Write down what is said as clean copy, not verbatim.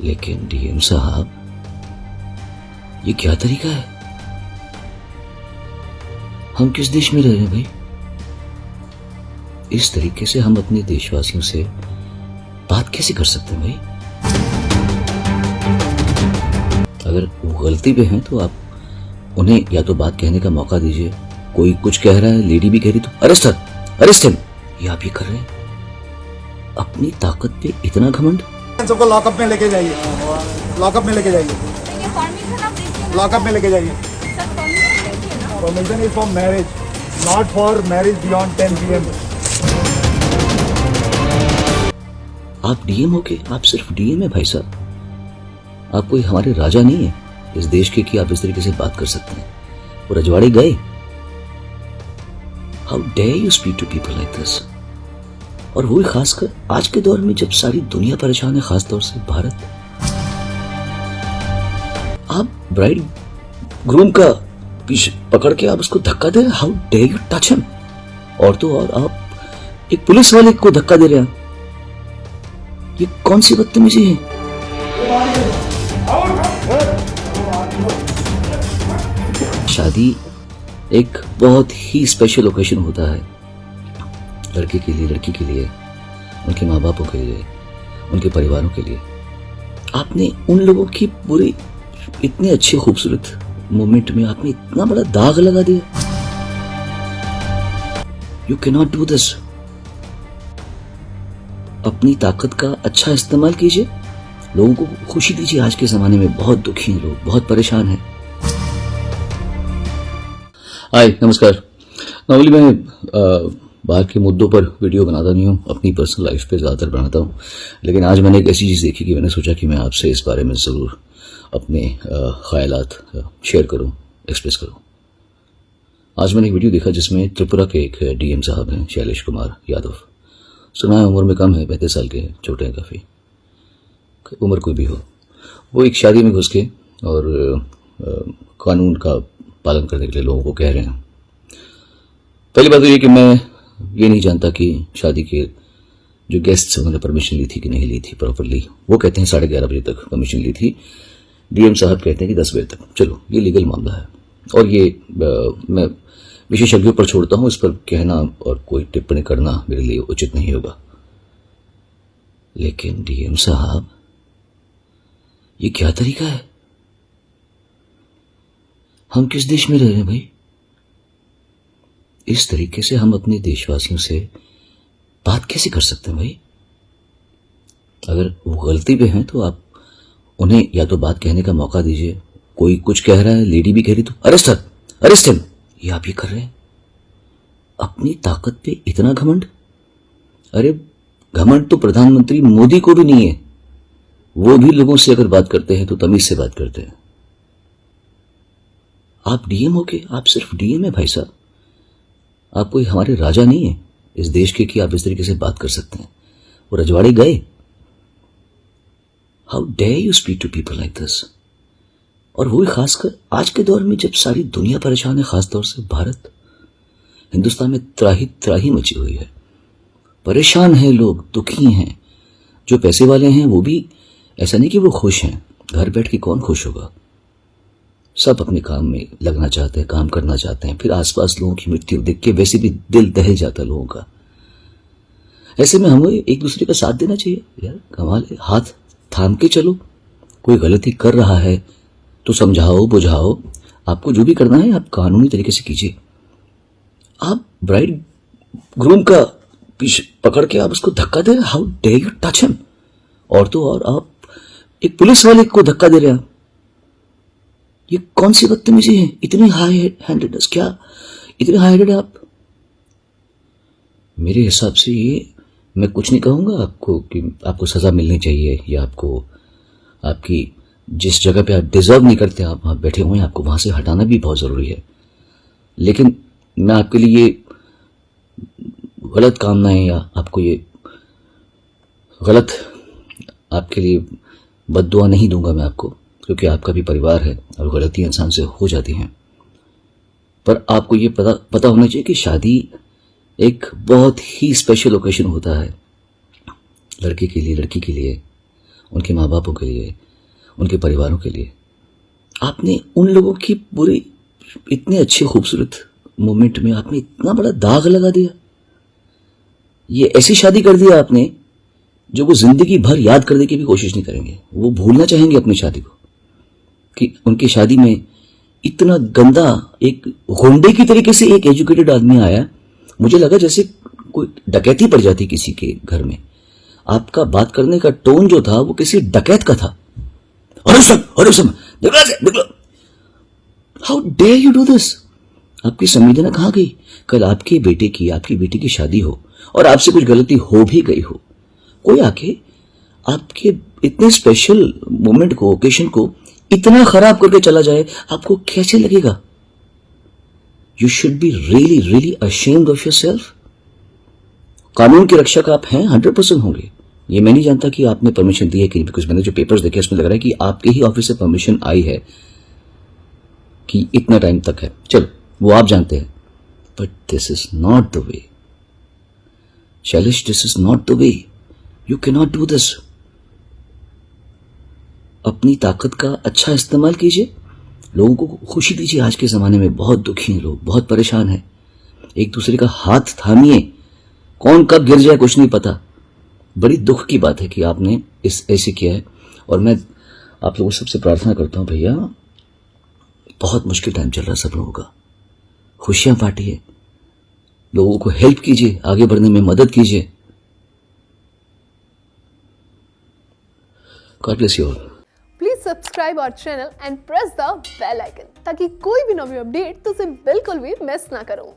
लेकिन डीएम साहब, ये क्या तरीका है? हम किस देश में रह रहे हैं भाई? इस तरीके से हम अपने देशवासियों से बात कैसे कर सकते हैं भाई? अगर वो गलती पे हैं तो आप उन्हें या तो बात कहने का मौका दीजिए। कोई कुछ कह रहा है, लेडी भी कह रही, तो अरेस्ट हिम। ये आप ये कर रहे हैं? अपनी ताकत पे इतना घमंड? सबको लॉकअप में लेके जाइए, लॉकअप में लेके जाइए, लॉकअप में लेके जाइए। Permission is for marriage, not for marriage beyond 10 PM। आप डीएम हो के? आप सिर्फ डीएम है भाई साहब, आप कोई हमारे राजा नहीं है इस देश के कि आप इस तरीके से बात कर सकते हैं। वो रजवाड़े गए। How dare you speak to people like this? और वो भी खासकर आज के दौर में जब सारी दुनिया परेशान है, खासतौर से भारत। आप ब्राइड ग्रूम का पीछे पकड़ के आप उसको धक्का दे रहे हैं। How dare you touch him? और तो और आप एक पुलिस वाले को धक्का दे रहे हैं। ये कौन सी बदतमीजी है? शादी एक बहुत ही स्पेशल ओकेजन होता है लड़के के लिए, लड़की के लिए, उनके माँ बापों के लिए, उनके परिवारों के लिए। आपने उन लोगों की पूरी इतने अच्छे खूबसूरत मोमेंट में आपने इतना बड़ा दाग लगा दिया। You can not do this. अपनी ताकत का अच्छा इस्तेमाल कीजिए, लोगों को खुशी दीजिए। आज के जमाने में बहुत दुखी हैं लोग, बहुत परेशान हैं। हाय, नमस्कार। नॉर्मली मैं बाहर के मुद्दों पर वीडियो बनाता नहीं हूँ, अपनी पर्सनल लाइफ पे ज़्यादातर बनाता हूँ। लेकिन आज मैंने एक ऐसी चीज़ देखी कि मैंने सोचा कि मैं आपसे इस बारे में ज़रूर अपने ख़यालात शेयर करूँ, एक्सप्रेस करूँ। आज मैंने एक वीडियो देखा जिसमें त्रिपुरा के एक डीएम साहब हैं, शैलेश कुमार यादव। सुना है उम्र में कम है, 35 साल के हैं, छोटे हैं काफ़ी। उम्र कोई भी हो, वो एक शादी में घुस के और कानून का पालन करने के लिए लोगों को कह रहे हैं। पहली बात तो ये कि मैं ये नहीं जानता कि शादी के जो गेस्ट्स उन्होंने परमिशन ली थी कि नहीं ली थी प्रॉपरली। वो कहते हैं 11:30 बजे तक परमिशन ली थी, डीएम साहब कहते हैं कि 10 बजे तक। चलो, ये लीगल मामला है और ये मैं विशेषज्ञों पर छोड़ता हूँ। इस पर कहना और कोई टिप्पणी करना मेरे लिए उचित नहीं होगा। लेकिन डीएम साहब, ये क्या तरीका है? हम किस देश में रह रहे हैं भाई? इस तरीके से हम अपने देशवासियों से बात कैसे कर सकते हैं भाई? अगर वो गलती पे हैं तो आप उन्हें या तो बात कहने का मौका दीजिए। कोई कुछ कह रहा है, लेडी भी कह रही, तो अरेस्ट हिम। ये आप ये कर रहे हैं? अपनी ताकत पे इतना घमंड? अरे घमंड तो प्रधानमंत्री मोदी को भी नहीं है। वो भी लोगों से अगर बात करते हैं तो तमीज से बात करते हैं। आप डीएम हो के? आप सिर्फ डीएम है भाई साहब, आप कोई हमारे राजा नहीं है इस देश के कि आप इस तरीके से बात कर सकते हैं। वो रजवाड़े गए। How dare you speak to people like this? और वो भी खासकर आज के दौर में जब सारी दुनिया परेशान है, खासतौर से भारत। हिंदुस्तान में त्राही मची हुई है, परेशान है लोग, दुखी हैं। जो पैसे वाले हैं वो भी ऐसा नहीं कि वो खुश हैं। घर बैठ के कौन खुश होगा? सब अपने काम में लगना चाहते हैं, काम करना चाहते हैं। फिर आसपास लोगों की मृत्यु देख के वैसे भी दिल दहल जाता है लोगों का। ऐसे में हमें एक दूसरे का साथ देना चाहिए यार। कमाल है, हाथ थाम के चलो। कोई गलती कर रहा है तो समझाओ, बुझाओ। आपको जो भी करना है आप कानूनी तरीके से कीजिए। आप ब्राइड ग्रूम का पीछे पकड़ के आप उसको धक्का दे रहे हैं। How dare you touch him? और तो और आप एक पुलिस वाले को धक्का दे रहे हैं। ये कौन सी बदतमीजी है? इतनी हाई हैंडेडनेस? क्या इतने हाई हैंडेड आप? मेरे हिसाब से ये, मैं कुछ नहीं कहूंगा आपको कि आपको सजा मिलनी चाहिए या आपको आपकी जिस जगह पे आप डिजर्व नहीं करते आप वहां बैठे हुए हैं, आपको वहां से हटाना भी बहुत जरूरी है। लेकिन मैं आपके लिए गलत कामनाएं या आपको ये गलत आपके लिए बद्दुआ नहीं दूंगा मैं आपको, क्योंकि आपका भी परिवार है और गलतियां इंसान से हो जाती हैं। पर आपको ये पता होना चाहिए कि शादी एक बहुत ही स्पेशल ओकेजन होता है लड़के के लिए, लड़की के लिए, उनके माँ बापों के लिए, उनके परिवारों के लिए। आपने उन लोगों की पूरी इतने अच्छे खूबसूरत मोमेंट में आपने इतना बड़ा दाग लगा दिया। ये ऐसी शादी कर दिया आपने जो वो जिंदगी भर याद करने की भी कोशिश नहीं करेंगे। वो भूलना चाहेंगे अपनी शादी को, कि उनकी शादी में इतना गंदा एक गुंडे की तरीके से एक एजुकेटेड आदमी आया। मुझे लगा जैसे कोई डकैती पड़ जाती किसी के घर में। आपका बात करने का टोन जो था वो किसी डकैत का था। अरे सब निकलो। How dare you do this? आपकी संवेदना कहां गई? कल आपकी बेटी की शादी हो और आपसे कुछ गलती हो भी गई हो, कोई आके आपके इतने स्पेशल मोमेंट को, ओकेशन को इतना खराब करके चला जाए, आपको कैसे लगेगा? You should be really really ashamed of yourself. कानून की रक्षक आप हैं, 100% होंगे। ये मैं नहीं जानता कि आपने परमिशन दी है कि नहीं, बिकॉज मैंने जो पेपर्स देखे उसमें लग रहा है कि आपके ही ऑफिस से परमिशन आई है कि इतना टाइम तक है। चलो वो आप जानते हैं, but this is not the way Shailesh, this is not the way. You can not do this. अपनी ताकत का अच्छा इस्तेमाल कीजिए, लोगों को खुशी दीजिए। आज के ज़माने में बहुत दुखी हैं लोग, बहुत परेशान हैं। एक दूसरे का हाथ थामिए, कौन कब गिर जाए कुछ नहीं पता। बड़ी दुख की बात है कि आपने ऐसे किया है। और मैं आप लोगों सबसे प्रार्थना करता हूं, भैया बहुत मुश्किल टाइम चल रहा है सब लोगों का। खुशियां बांटिए, लोगों को हेल्प कीजिए, आगे बढ़ने में मदद कीजिए। God bless you all. Please subscribe our channel and press the bell icon ताकि कोई भी नवी अपडेट तुझे बिल्कुल भी मिस ना करो।